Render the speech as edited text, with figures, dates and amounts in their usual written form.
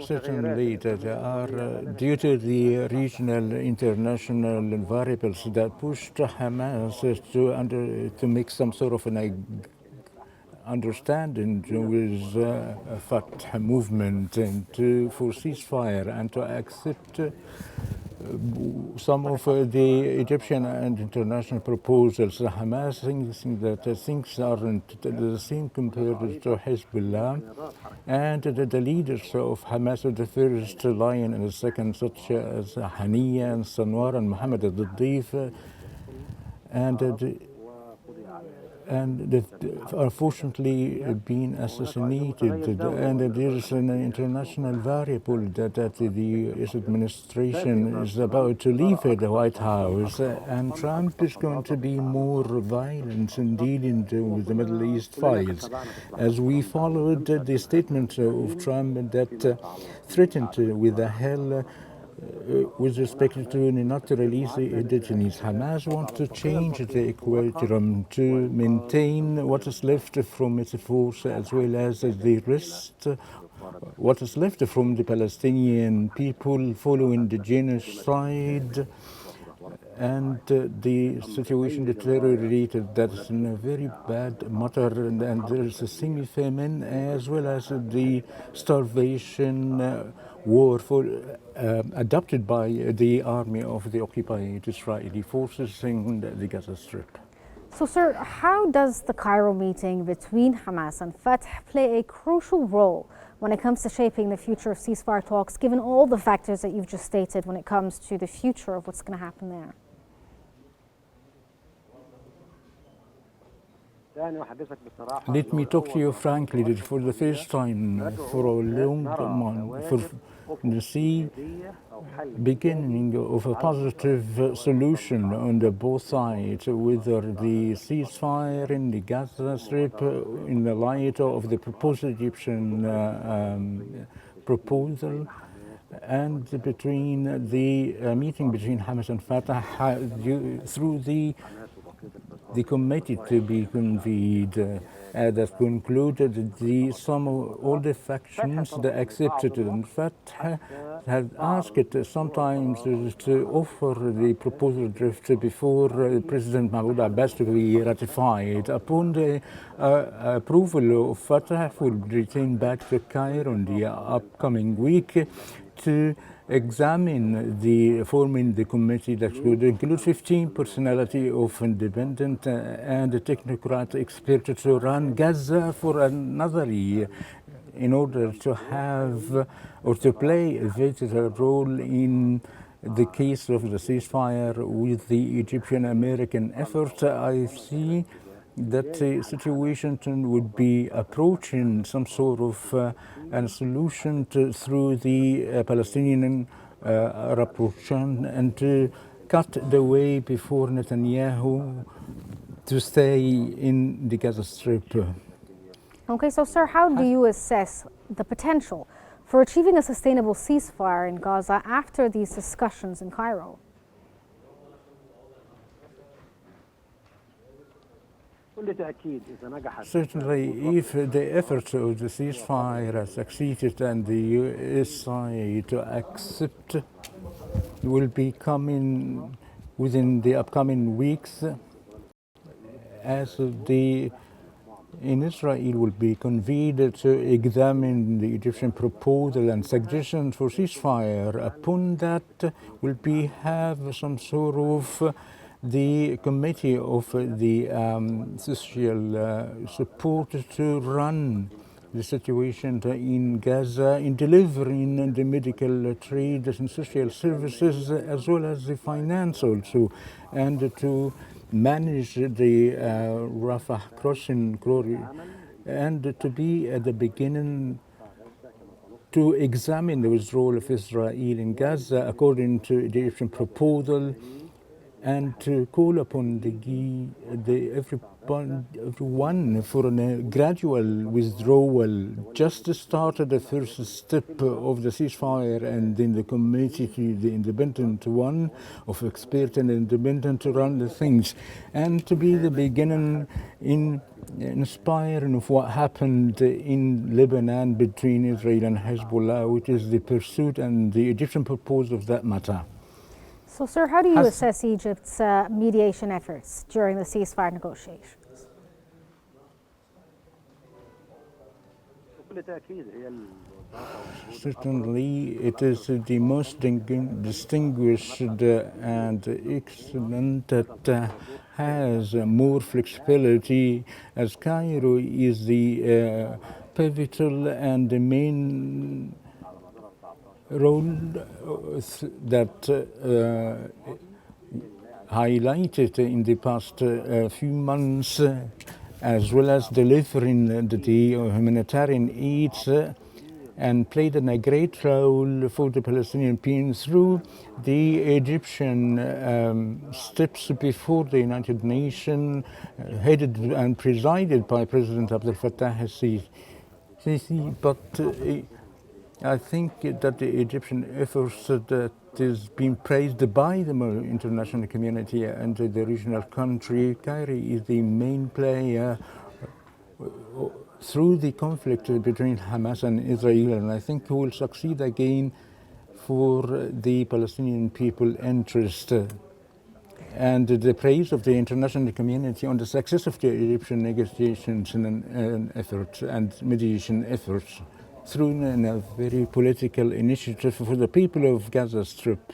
Certainly, there are, due to the regional, international variables that pushed Hamas to make some sort of an understanding with Fatah movement and for ceasefire and to accept some of the Egyptian and international proposals. Hamas thinks that things aren't the same compared to Hezbollah, and the leaders of Hamas, the first line and the second, such as Haniya and Sanwar and Mohammed al-Dif, and they've unfortunately been assassinated. And there is an international variable that the US administration is about to leave the White House, and Trump is going to be more violent in dealing with the Middle East files. As we followed the statement of Trump that threatened with a hell with respect to not to release the detainees. Hamas wants to change the equilibrium to maintain what is left from its force as well as the rest, what is left from the Palestinian people following the genocide and the situation deteriorated. That's in a very bad matter, and there is a semi-famine as well as the starvation war adopted by the army of the occupied Israeli forces in the Gaza Strip. So, sir, how does the Cairo meeting between Hamas and Fatah play a crucial role when it comes to shaping the future of ceasefire talks, given all the factors that you've just stated when it comes to the future of what's going to happen there? Let me talk to you frankly, that for the first time for a long month, for the beginning of a positive solution on both sides, whether the ceasefire in the Gaza Strip in the light of the proposed Egyptian proposal, and between the meeting between Hamas and Fatah through the committee to be convened that concluded all the factions that accepted, in fact, had asked sometimes to offer the proposal draft before President Mahmoud Abbas to be ratified. Upon the approval of Fatah, will return back to Cairo in the upcoming week to examine forming the committee that would include 15 personality of independent and technocrat experts to run Gaza for another year in order to have or to play a vital role in the case of the ceasefire with the Egyptian-American effort. I see that the situation would be approaching some sort of a solution through the Palestinian approach and to cut the way before Netanyahu to stay in the Gaza Strip. Okay, so sir, how do you assess the potential for achieving a sustainable ceasefire in Gaza after these discussions in Cairo? Certainly, if the efforts of the ceasefire are succeeded and the US side to accept will be coming within the upcoming weeks, as in Israel will be convened to examine the Egyptian proposal and suggestions for ceasefire. Upon that will have some sort of the committee of the social support to run the situation in Gaza in delivering the medical trade and social services as well as the finance also, and to manage the Rafah crossing corridor, and to be at the beginning to examine the withdrawal of Israel in Gaza according to the Egyptian proposal, and to call upon everyone for a gradual withdrawal, just to start the first step of the ceasefire, and then the committee, the independent one of experts and independent to run the things, and to be the beginning in inspiring of what happened in Lebanon between Israel and Hezbollah, which is the pursuit and the Egyptian purpose of that matter. So, sir, how do you assess Egypt's mediation efforts during the ceasefire negotiations? Certainly, it is the most distinguished and excellent that has more flexibility, as Cairo is the pivotal and the main role that highlighted in the past few months, as well as delivering the humanitarian aid and played a great role for the Palestinian people through the Egyptian steps before the United Nations, headed and presided by President Abdel Fattah al-Sisi. But I think that the Egyptian efforts that is being praised by the international community and the regional country. Cairo is the main player through the conflict between Hamas and Israel, and I think will succeed again for the Palestinian people interest. And the praise of the international community on the success of the Egyptian negotiations and efforts and mediation efforts through a very political initiative for the people of Gaza Strip.